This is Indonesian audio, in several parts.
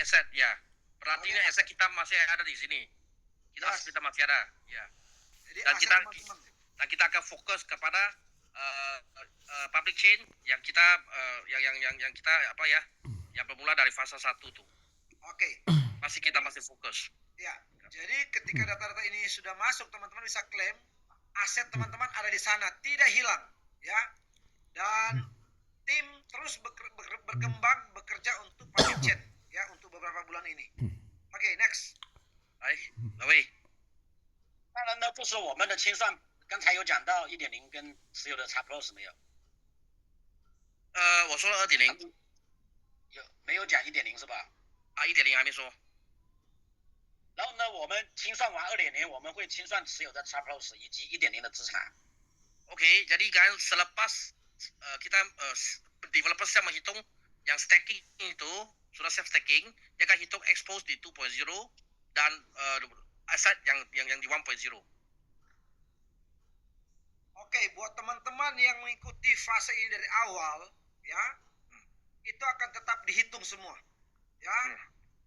aset ya. Berarti ini aset kita masih ada di sini. Kita masih ada, ya. Jadi dan kita akan fokus kepada public chain yang kita yang kita apa ya, yang bermula dari fase 1 tuh. Oke. Masih fokus. Ya. Jadi ketika data-data ini sudah masuk, teman-teman bisa klaim aset teman-teman ada di sana, tidak hilang, ya. Dan tim terus berkembang bekerja untuk public chain, ya, untuk beberapa bulan ini. Oke, next. 来，哪位？当然呢，不说我们的清算，刚才有讲到1.0跟持有的 XPLOS 没有？我说了2.0，没有讲1.0是吧？啊，1.0还没说。然后呢，我们清算完2.0，我们会清算持有的 XPLOS 以及1.0的资产。Oke, jadi kan selepas kita developer siap menghitung yang staking itu sudah siap staking, dia akan hitung expose di 2.0 dan aset yang di 1.0. Oke, buat teman-teman yang mengikuti fase ini dari awal, ya, itu akan tetap dihitung semua, ya.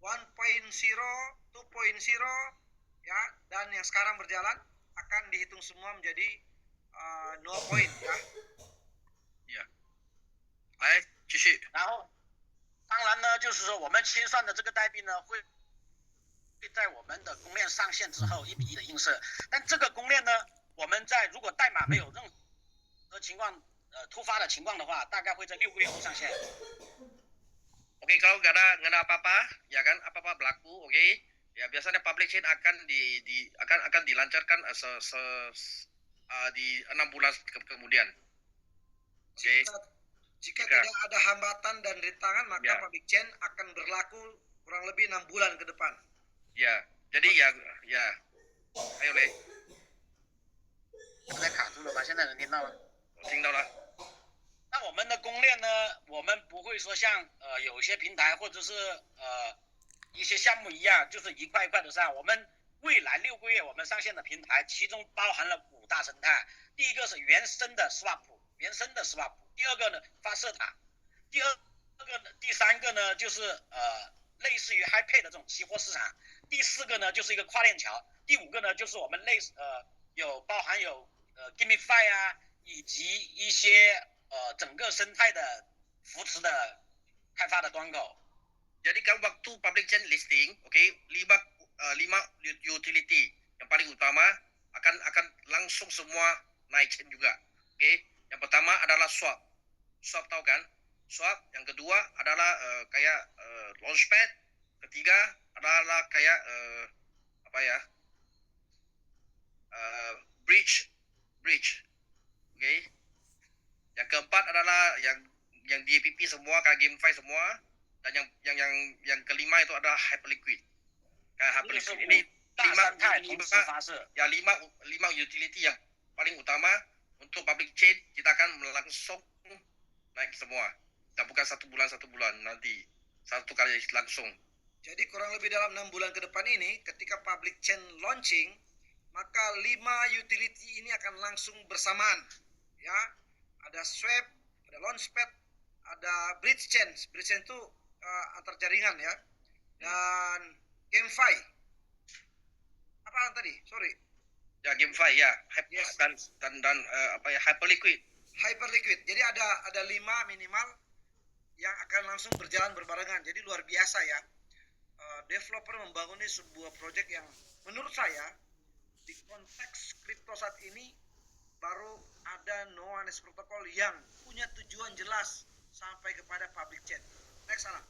1.0, 2.0, ya, dan yang sekarang berjalan akan dihitung semua menjadi 0 point, ya. Ya. 来，继续。然后，当然呢，就是说我们清算的这个代币呢，会在我们的公链上线之后1比1的映射。但这个公链呢，我们在如果代码没有任何情况突发的情况的话，大概会在6个月后上线。Oke, kalau nggak ada apa-apa, ya kan, apa-apa berlaku, oke, ya biasanya public chain akan akan dilancarkan di 6 bulan kemudian. Oke. Jika tidak ada hambatan dan rintangan, maka public chain akan berlaku kurang lebih 6 bulan ke depan. Ya, jadi ya, ayo嘞。现在卡住了吧？现在能听到吗？我听到了。那我们的公链呢，我们不会说像有些平台或者是一些项目一样，就是一块一块的上。我们未来6个月我们上线的平台，其中包含了5大生态。第一个是原生的 swap， 第二个呢发射塔，第三个呢就是类似于 HiPay 的这种期货市场，第4个呢就是一个跨链桥，第5个呢就是我们包含有GameFi 啊，以及一些整个生态的扶持的开发的端口。Jadi kan waktu public chain listing, oke, 5 utility yang paling utama akan langsung semua naik chain juga. Oke. Yang pertama adalah swap. Swap tahu kan? Swap. Yang kedua adalah kayak launchpad. Ketiga adalah kayak apa ya? Bridge. Oke. Yang keempat adalah yang DAPP semua, kayak GameFi semua, dan yang kelima itu adalah Hyperliquid. Kayak Hyperliquid ini 5 utility yang paling utama untuk public chain. Kita akan langsung naik semua. Kita bukan satu bulan nanti satu kali langsung. Jadi kurang lebih dalam 6 bulan ke depan ini, ketika public chain launching, maka 5 utility ini akan langsung bersamaan, ya. Ada swap, ada launchpad, ada bridge chain. Bridge chain itu antar jaringan, ya. Dan GameFi. Apa tadi? Sorry. Ya, GameFi ya. Yes. Dan apa ya, Hyperliquid. Jadi ada 5 minimal yang akan langsung berjalan berbarengan. Jadi luar biasa, ya. Developer membangun sebuah project yang menurut saya di konteks kripto saat ini baru ada No-Honest Protocol yang punya tujuan jelas sampai kepada public chain. Next, Alan.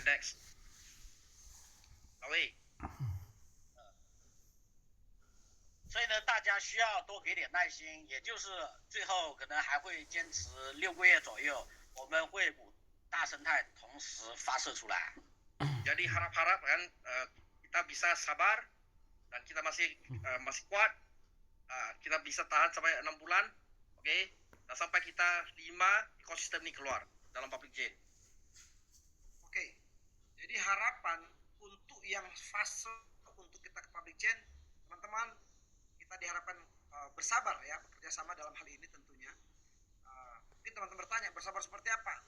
Next. Awi. 所以呢，大家需要多给点耐心，也就是最后可能还会坚持6个月左右，我们会5大生态同时发射出来。Jadi harap-harap kan kita bisa sabar dan kita masih kuat. Kita bisa tahan sampai 6 bulan, oke? Dan sampai kita 5 ekosistem ini keluar dalam public chain. Oke. Jadi harapan untuk yang fase untuk kita ke public chain, teman-teman, kita diharapkan bersabar, ya, bekerja sama dalam hal ini tentunya. Mungkin teman-teman bertanya, bersabar seperti apa?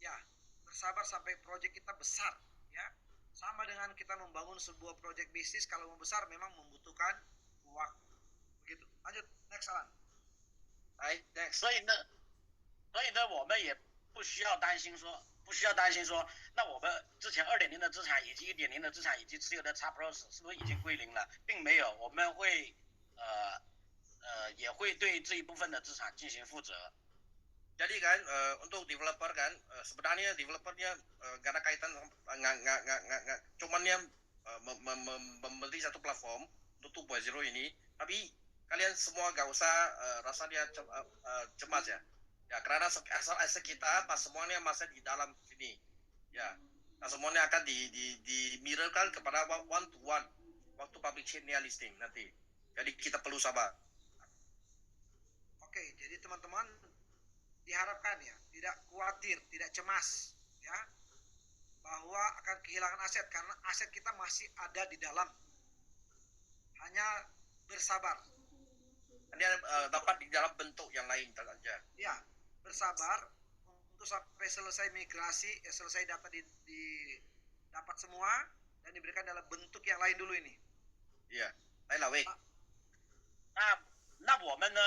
Ya, bersabar sampai proyek kita besar, sama dengan kita membangun sebuah proyek bisnis, kalau mau besar memang membutuhkan waktu. Begitu. Lanjut, next Alan. 来 next，所以呢，我们也不需要担心说，那我们之前2.0的资产以及1.0的资产以及持有的 XPlus 是不是已经归零了？并没有，我们会也会对这一部分的资产进行负责。 Jadi kan untuk developer kan sebenarnya developernya nggak ada kaitan nggak cuman dia membeli satu platform untuk 2.0 ini, tapi kalian semua nggak usah rasa dia cemas ya. Ya karena asal aset kita pas semuanya masih di dalam sini. Ya. Nah, semuanya akan di mirrorkan kepada one to one waktu public chain-nya listing nanti. Jadi kita perlu sabar. Oke, jadi teman-teman diharapkan ya tidak khawatir, tidak cemas ya bahwa akan kehilangan aset karena aset kita masih ada di dalam. Hanya bersabar. Dia dapat di dalam bentuk yang lain saja. Ya, bersabar untuk sampai selesai migrasi, selesai data dapat semua dan diberikan dalam bentuk yang lain dulu ini. Iya, lain lah weh. 那我们呢，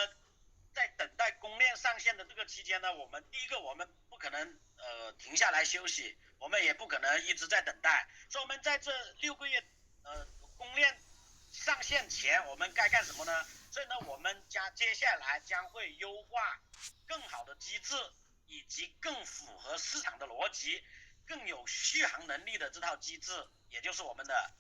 在等待公链上线的这个期间呢，我们第一个我们不可能停下来休息，我们也不可能一直在等待，所以我们在这6个月公链上线前，我们该干什么呢？所以呢，我们接下来将会优化更好的机制，以及更符合市场的逻辑、更有续航能力的这套机制，也就是我们的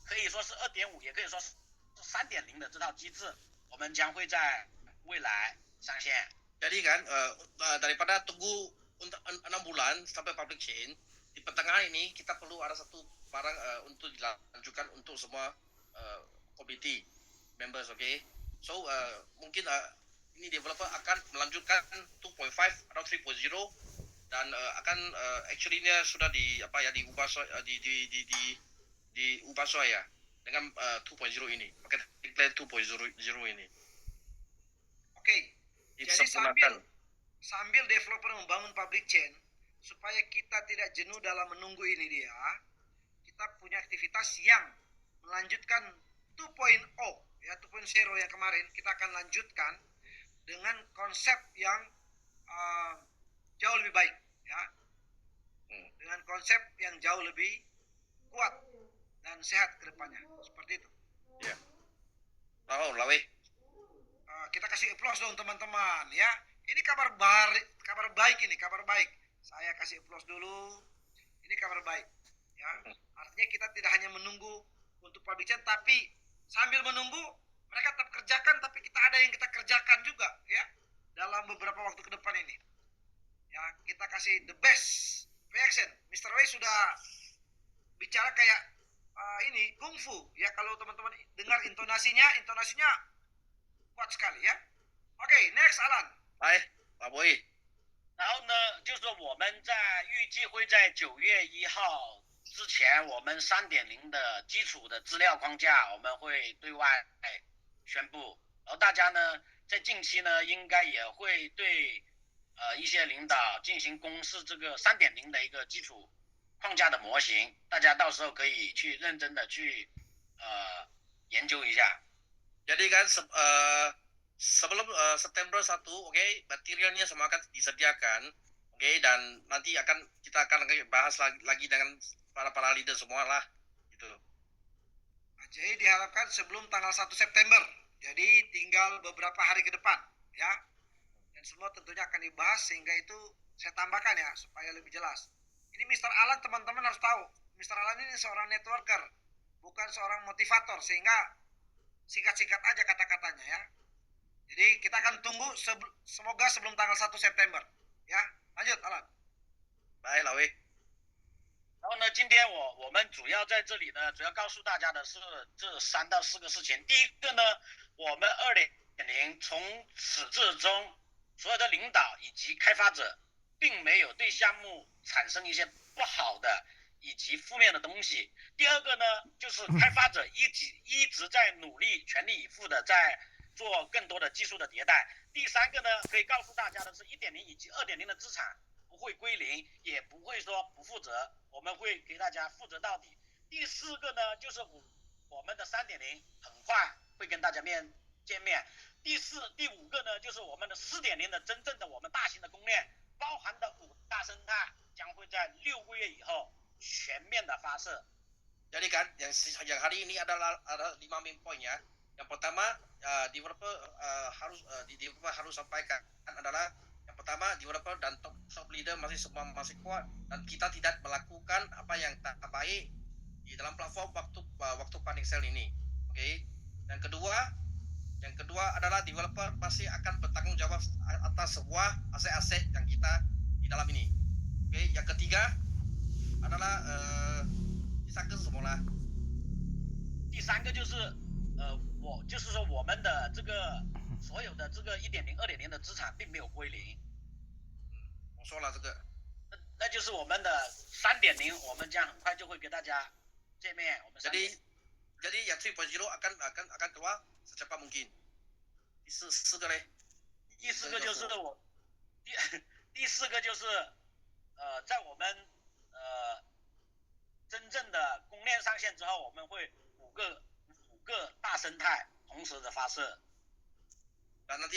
可以说是2.5，也可以说是3.0的这套机制，我们将会在未来上线。 Jadi kan daripada tunggu untuk 6 bulan sampai public chain, di pertengahan ini kita perlu ada satu barang untuk dilanjutkan untuk semua community members, okay? So mungkin ini developer akan melanjutkan 2.5 atau 3.0 dan akan actually-nya sudah diubah diubah ya dengan 2.0 ini, marketing plan 2.0 ini. Oke. Jadi sambil developer membangun public chain supaya kita tidak jenuh dalam menunggu ini dia, kita punya aktivitas yang melanjutkan 2.0 ya 2.0 yang kemarin kita akan lanjutkan dengan konsep yang jauh lebih baik ya. Dengan konsep yang jauh lebih kuat dan sehat ke depannya. Seperti itu. Ya. Oh, lah weh. Kita kasih applause dong teman-teman ya. Ini kabar baik ini, kabar baik. Saya kasih applause dulu. Ini kabar baik ya. Artinya kita tidak hanya menunggu untuk public chain, tapi sambil menunggu mereka tetap kerjakan, tapi kita ada yang kita kerjakan juga ya dalam beberapa waktu ke depan ini. Ya, kita kasih the best reaction. Mr. Wei sudah bicara kayak ini kungfu ya. Kalau teman-teman dengar intonasinya kuat sekali ya. Oke, next Alan. 来，老伯，然后呢，就是说我们预计会在9月1号之前，我们3.0的基础的资料框架我们会对外宣布。然后大家呢，在近期呢，应该也会对一些领导进行公示这个3.0的一个基础框架的模型，大家到时候可以去认真的去研究一下。 Jadi kan sebelum September 1, oke, materialnya semua akan disediakan, oke, dan nanti kita akan bahas lagi dengan para leader semua lah, gitu. Jadi diharapkan sebelum tanggal 1 September. Jadi tinggal beberapa hari ke depan, ya. Dan semua tentunya akan dibahas sehingga itu saya tambahkan ya supaya lebih jelas. Ini Mr. Alan teman-teman harus tahu. Mr. Alan ini seorang networker, bukan seorang motivator, sehingga singkat-singkat aja kata-katanya ya. Jadi kita akan tunggu semoga sebelum tanggal 1 September ya. Lanjut Alan. 来，老魏。 然后呢，今天我们主要在这里呢，主要告诉大家的是这3到4个事情。第一个呢，我们2.0从始至终，所有的领导以及开发者，并没有对项目产生一些不好的以及负面的东西。第二个呢，就是开发者一直在努力、全力以赴的在做更多的技术的迭代。第三个呢，可以告诉大家的是1.0以及2.0的资产不会归零，也不会说不负责，我们会给大家负责到底，第4个呢，就是我们的3.0，很快会跟大家见面。第5个呢，就是我们的4.0的真正的我们大型的公链，包含的5大生态，将会在6个月以后全面的发射。Jadi kan yang hari ini ada 5 main point ya. Yang pertama developer harus sampaikan adalah yang pertama developer dan top leader masih kuat dan kita tidak melakukan apa yang tak baik di dalam platform waktu funding sale ini. Oke. Yang kedua adalah developer pasti akan bertanggung jawab atas sebuah aset-aset yang kita di dalam ini. Oke. Yang ketiga adalah 第3个是什么呢？第3个就是就是说我们的这个所有的这个1.0、2.0的资产并没有归零。我说了这个。那就是我们的3.0，我们将很快就会给大家见面。我们jadi yang 3.0 akan keluar secepat mungkin. 第四个嘞？第4个就是第4个就是在我们真正的公链上线之后，我们会5个大生态同时的发射。Dan nanti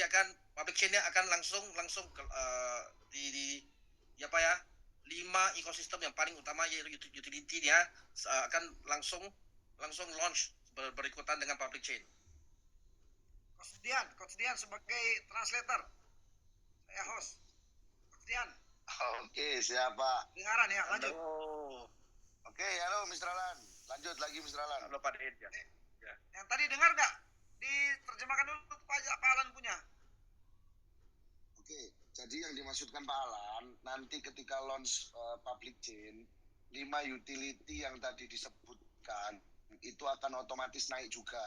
public chain-nya akan langsung di apa ya? 5 ekosistem yang paling utama yaitu utility-nya akan langsung launch berikutan dengan public chain. Coach Dian sebagai translator. Saya host. Coach Dian. Oke, siapa? Dengaran ya, lanjut. Oke, halo Mr. Alan. Lanjut lagi Mr. Alan. Halo Pak Ded. Ya. Yang tadi dengar nggak? Diterjemahkan dulu Pak Alan punya. Oke, jadi yang dimaksudkan Pak Alan, nanti ketika launch public chain, 5 utility yang tadi disebutkan, itu akan otomatis naik juga.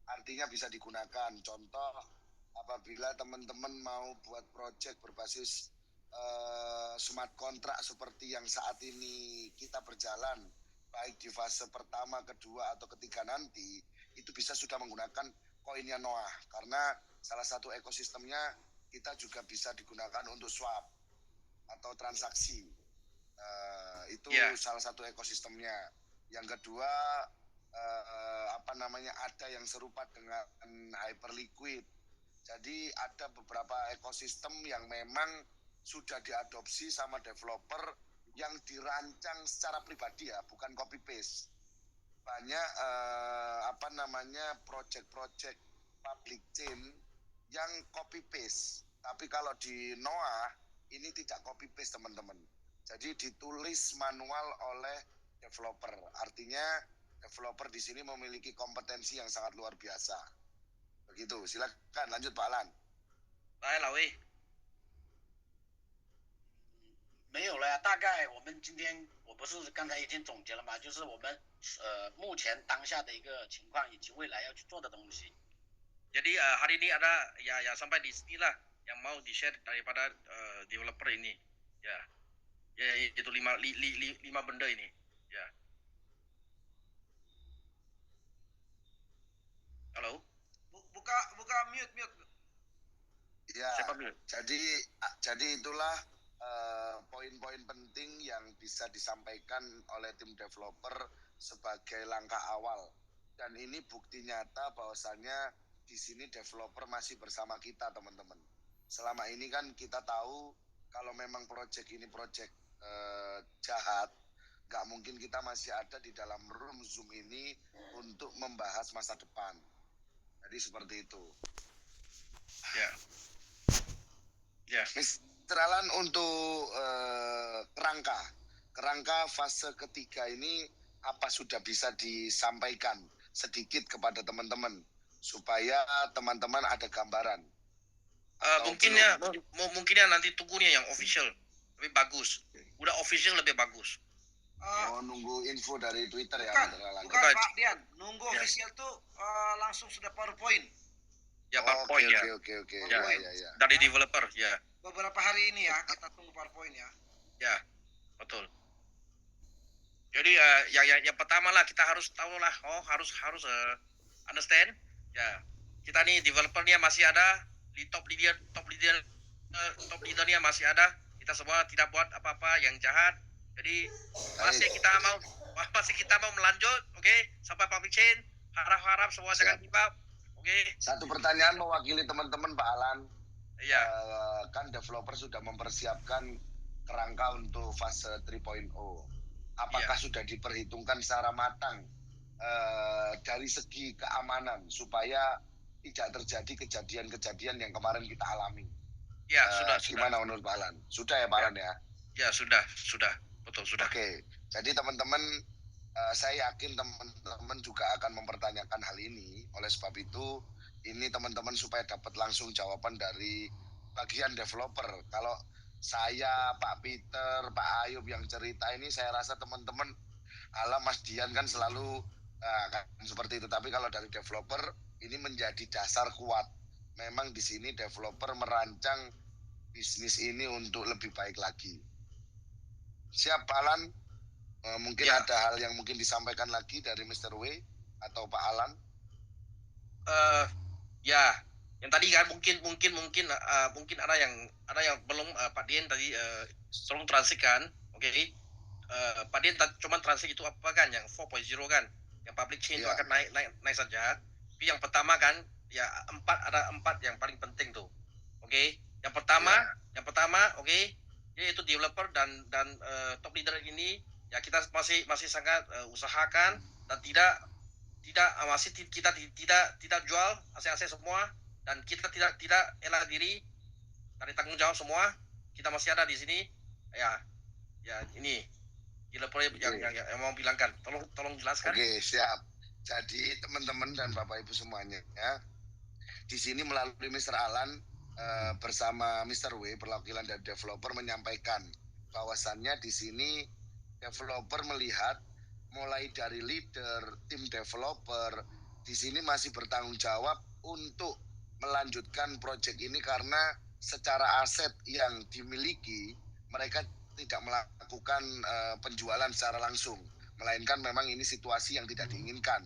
Artinya bisa digunakan. Contoh, apabila teman-teman mau buat project berbasis smart contract seperti yang saat ini kita berjalan, baik di fase pertama, kedua, atau ketiga nanti, itu bisa sudah menggunakan koinnya Noah. Karena salah satu ekosistemnya kita juga bisa digunakan untuk swap atau transaksi. Itu salah satu ekosistemnya. Yang kedua, ada yang serupa dengan Hyperliquid. Jadi ada beberapa ekosistem yang memang sudah diadopsi sama developer yang dirancang secara pribadi ya, bukan copy paste. Banyak project-project public chain yang copy paste. Tapi kalau di Noah ini tidak copy paste teman-teman. Jadi ditulis manual oleh developer. Artinya developer di sini memiliki kompetensi yang sangat luar biasa. Begitu. Silakan lanjut Pak Alan. 来，老魏。没有了呀，大概我们今天我不是刚才已经总结了吗？就是我们目前当下的一个情况以及未来要去做的东西。Jadi hari ini ada ya sampai di sini lah yang mau di-share daripada developer ini. Ya itu 5 benda ini. Ya. Halo. Buka mute. Ya. Siapa mute? Jadi itulah poin-poin penting yang bisa disampaikan oleh tim developer sebagai langkah awal. Dan ini bukti nyata bahwasannya di sini developer masih bersama kita teman-teman. Selama ini kan kita tahu kalau memang project ini project jahat, nggak mungkin kita masih ada di dalam room Zoom ini untuk membahas masa depan. Jadi seperti itu. Ya. Mr. Alan, untuk kerangka fase ketiga ini apa sudah bisa disampaikan sedikit kepada teman-teman supaya teman-teman ada gambaran? Mungkinnya nanti tunggunya yang official lebih bagus. Udah official lebih bagus. Nunggu info dari Twitter ya. Bukan Pak Dian, nunggu official tuh langsung sudah PowerPoint. Ya PowerPoint ya. Oke. Ya. Dari developer ya. Beberapa hari ini ya kita tunggu PowerPoint ya. Ya, betul. Jadi yang pertama lah kita harus tahu lah, harus understand. Ya, kita nih developernya masih ada, di top leadernya masih ada. Kita semua tidak buat apa-apa yang jahat. Jadi masih kita masih kita mau melanjut, oke, sampai public chain. Harap-harap semua jangan give up, oke. Satu pertanyaan mewakili teman-teman Pak Alan. Iya. Kan developer sudah mempersiapkan kerangka untuk fase 3.0. Apakah sudah diperhitungkan secara matang dari segi keamanan supaya tidak terjadi kejadian-kejadian yang kemarin kita alami? Ya, sudah. Gimana menurut Pak Alan? Sudah ya Pak Alan ya? Ya, sudah. Betul, sudah. Oke. Jadi teman-teman, saya yakin teman-teman juga akan mempertanyakan hal ini. Oleh sebab itu, ini teman-teman supaya dapat langsung jawaban dari bagian developer. Kalau saya, Pak Peter, Pak Ayub yang cerita ini, saya rasa teman-teman, Mas Dian kan selalu kan seperti itu. Tapi kalau dari developer, ini menjadi dasar kuat. Memang di sini developer merancang bisnis ini untuk lebih baik lagi. Siap, Pak Alan? Mungkin ada hal yang mungkin disampaikan lagi dari Mr. W atau Pak Alan? Ya, yang tadi kan mungkin ada yang belum Pak Dian tadi tolong transikan, oke? Pak Dian cuma transit itu apa kan, yang 4.0 kan, yang public chain itu akan naik saja. Tapi yang pertama kan, ya ada empat yang paling penting tuh, oke? Yang pertama, oke, yaitu developer dan top leader ini, ya kita masih sangat usahakan dan tidak jual aset-aset semua, dan kita tidak elak diri dari tanggung jawab semua. Kita masih ada di sini. Ya ini developer yang mau bilangkan. Tolong jelaskan. Oke, siap. Jadi teman-teman dan Bapak Ibu semuanya, ya, di sini melalui Mr. Alan bersama Mr. W perwakilan dari developer menyampaikan bahwasannya di sini developer melihat mulai dari leader, tim developer, di sini masih bertanggung jawab untuk melanjutkan proyek ini karena secara aset yang dimiliki, mereka tidak melakukan penjualan secara langsung, melainkan memang ini situasi yang tidak diinginkan.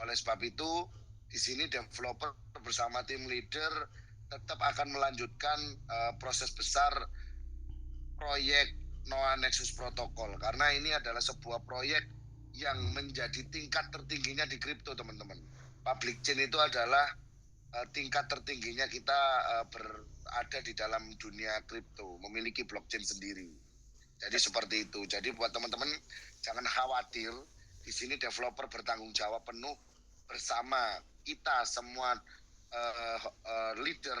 Oleh sebab itu, di sini developer bersama tim leader tetap akan melanjutkan proses besar proyek NOAA Nexus Protocol, karena ini adalah sebuah proyek yang menjadi tingkat tertingginya di kripto, teman-teman. Public chain itu adalah tingkat tertingginya kita berada di dalam dunia kripto, memiliki blockchain sendiri. Jadi seperti itu. Jadi buat teman-teman jangan khawatir, di sini developer bertanggung jawab penuh bersama kita semua leader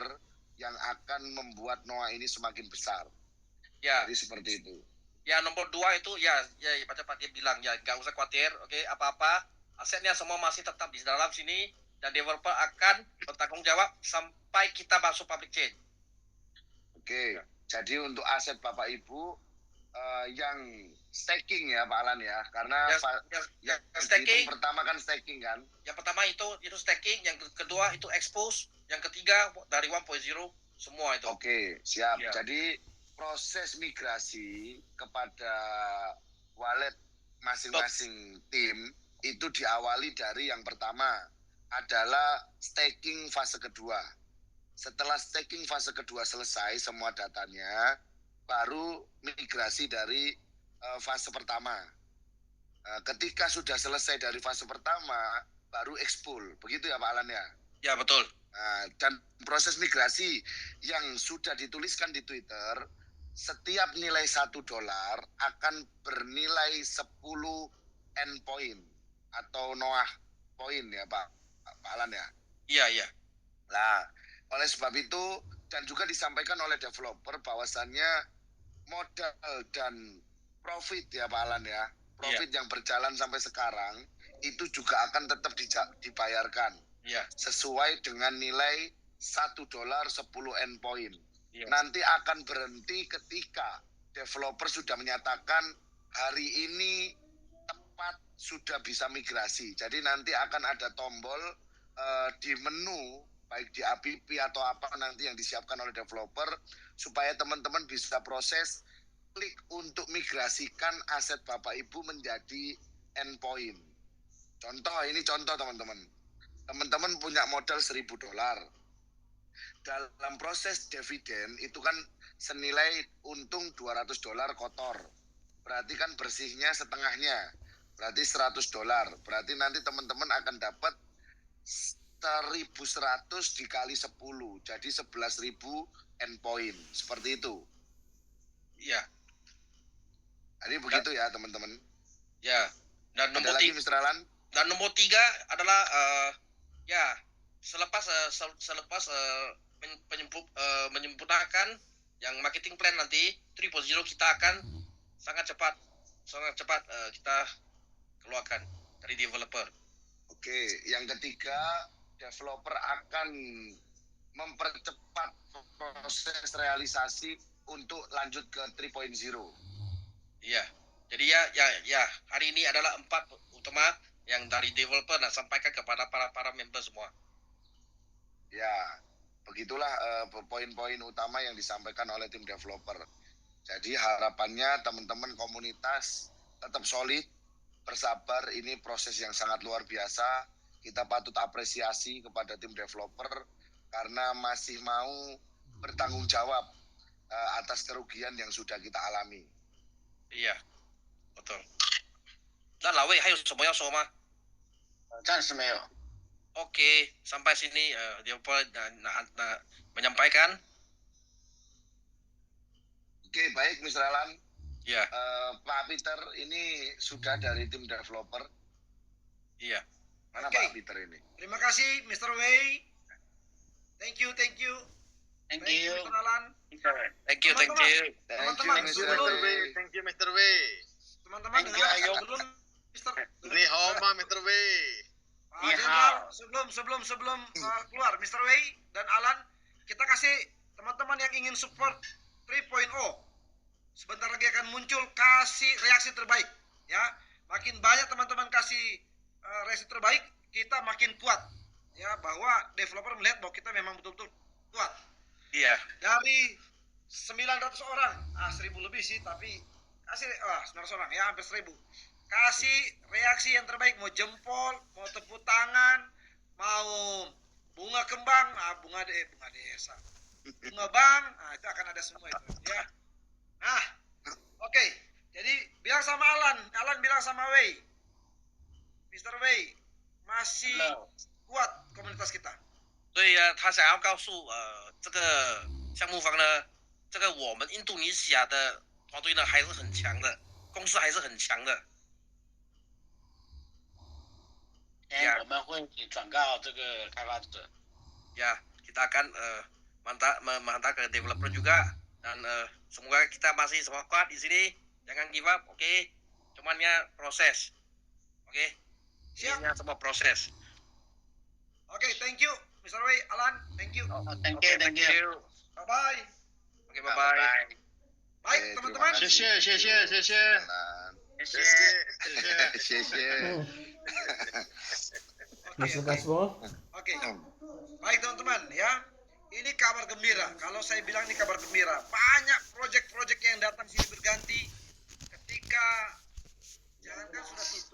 yang akan membuat NOAA ini semakin besar. Ya. Jadi seperti itu. Ya, nomor 2 itu ya baca Pak dia bilang ya nggak usah khawatir, oke, apa-apa asetnya semua masih tetap di dalam sini dan developer akan bertanggung jawab sampai kita masuk public chain. Oke, jadi untuk aset Bapak Ibu yang staking ya Pak Alan ya, karena yang staking pertama kan staking kan. Yang pertama itu staking, yang kedua itu expose, yang ketiga dari 1.0 semua itu. Oke, siap. Ya. Jadi proses migrasi kepada wallet masing-masing tim itu diawali dari yang pertama adalah staking fase kedua. Setelah staking fase kedua selesai semua datanya, baru migrasi dari fase pertama. Ketika sudah selesai dari fase pertama, baru expose. Begitu ya Pak Alan ya? Ya, betul. Dan proses migrasi yang sudah dituliskan di Twitter, setiap nilai $1 akan bernilai 10 endpoint atau NOAA point ya Pak Alan ya? Iya. Nah, oleh sebab itu dan juga disampaikan oleh developer bahwasannya modal dan profit ya Pak Alan ya, profit yang berjalan sampai sekarang itu juga akan tetap dibayarkan sesuai dengan nilai $1 10 endpoint. Nanti akan berhenti ketika developer sudah menyatakan hari ini tepat sudah bisa migrasi. Jadi nanti akan ada tombol di menu baik di app atau apa nanti yang disiapkan oleh developer supaya teman-teman bisa proses klik untuk migrasikan aset Bapak Ibu menjadi endpoint. Ini contoh teman-teman. Teman-teman punya modal $1.000. Dalam proses dividen itu kan senilai untung $200 kotor. Berarti kan bersihnya setengahnya. berarti $100. Berarti nanti teman-teman akan dapat 1.100 dikali 10, jadi 11.000 endpoint, seperti itu. Iya. Jadi begitu ya teman-teman. Ya. Dan Ada lagi Mr. Alan? Dan nomor 3 adalah selepas menyempurnakan yang marketing plan nanti 3.0 kita akan sangat cepat kita keluarkan dari developer. Oke, yang ketiga, developer akan mempercepat proses realisasi untuk lanjut ke 3.0. Iya. Jadi ya hari ini adalah 4 utama yang dari developer sampaikan kepada para member semua. Ya, begitulah poin-poin utama yang disampaikan oleh tim developer. Jadi harapannya teman-teman komunitas tetap solid, bersabar. Ini proses yang sangat luar biasa. Kita patut apresiasi kepada tim developer karena masih mau bertanggung jawab atas kerugian yang sudah kita alami. Iya, betul. 那老魏还有什么要说吗？暂时没有。 Oke, sampai sini developer menyampaikan. Oke, baik Mr. Alan. Iya. Pak Peter ini sudah dari tim developer. Iya. Mana Oke. Pak Peter ini? Terima kasih Mr. Wei. Thank you. Thank you. Mr. Alan. Thank you. Teman-teman, Mr. sebelum Wei. Thank you, Mr. Wei. teman-teman Thank you, dengar Ayo. sebelum Mr. Ni hao ma, Mr. Wei. Pak Ni Jenderal, hao. sebelum keluar Mr. Wei dan Alan, kita kasih teman-teman yang ingin support 3.0 sebentar lagi akan muncul, kasih reaksi terbaik ya. Makin banyak teman-teman kasih reaksi terbaik, kita makin kuat ya, bahwa developer melihat bahwa kita memang betul-betul kuat. Iya. Dari 900 orang, 1000 lebih sih, tapi kasih 900 orang ya, hampir 1000. Kasih reaksi yang terbaik, mau jempol, mau tepuk tangan, mau bunga kembang, bunga desa, bunga bank, itu akan ada semua itu ya. Nah, oke. Jadi bilang sama Alan bilang sama Wei, Mr. Wei masih Hello. kuat komunitas kita. 所以他想要告诉这个项目方呢，这个我们印度尼西亚的团队呢还是很强的，公司还是很强的。我们会转告这个开发者。 Ya, kita akan mantap ke developer juga dan semoga kita masih semangat di sini, jangan give up, oke? Cuman ya proses, oke? Siap. Ini semua proses. Oke, thank you, Mr. Wei, Alan, thank you. Thank Oke, you, thank you. Bye-bye. Oke, bye bye. Baik, Oke, teman-teman. terima kasih. 谢谢。 Alan. 谢谢。谢谢。 Oke, Suka oke. semua? Oke. Baik, teman-teman, ya. Ini kabar gembira. Kalau saya bilang ini kabar gembira, banyak proyek-proyek yang datang sini berganti ketika jangankan sudah tutup.